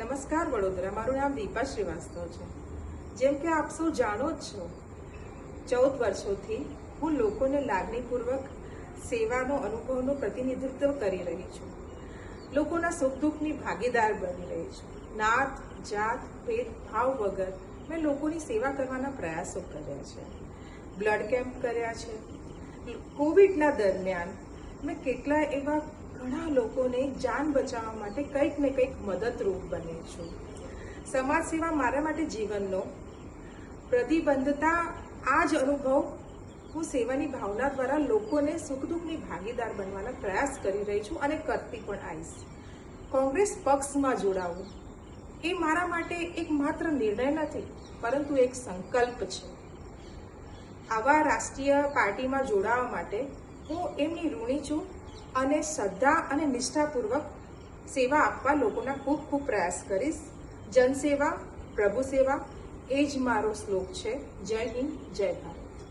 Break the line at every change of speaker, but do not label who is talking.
નમસ્કાર વડોદરા, મારું નામ દીપા શ્રીવાસ્તવ છે। જેમ કે આપ સૌ જાણો જ છો, 14 વર્ષોથી હું લોકોને લાગણીપૂર્વક સેવાનો અનુભવનું પ્રતિનિધિત્વ કરી રહી છું। લોકોના સુખ દુઃખની ભાગીદાર બની રહી છું। નાત જાત ભેદભાવ વગર મેં લોકોની સેવા કરવાના પ્રયાસો કર્યા છે। બ્લડ કેમ્પ કર્યા છે। કોવિડના દરમિયાન મેં કેટલા એવા ઘણા લોકોને જાન બચાવવા માટે કંઈક ને કંઈક મદદરૂપ બની છું। સમાજ સેવા મારા માટે જીવનનો પ્રતિબદ્ધતા આ જ અનુભવ હું સેવાની ભાવના દ્વારા લોકોને સુખ દુઃખની ભાગીદાર બનવાના પ્રયાસ કરી રહી છું અને કરતી પણ આવીશ। કોંગ્રેસ પક્ષમાં જોડાવું એ મારા માટે એક માત્ર નિર્ણય નથી, પરંતુ એક સંકલ્પ છે। આવા રાષ્ટ્રીય પાર્ટીમાં જોડાવા માટે હું એમની ઋણી છું અને શ્રદ્ધા અને નિષ્ઠાપૂર્વક સેવા આપવા લોકોના ખૂબ ખૂબ પ્રયાસ કરીશ। જનસેવા પ્રભુ સેવા એ જ મારો શ્લોક છે। જય હિન્દ, જય ભારત।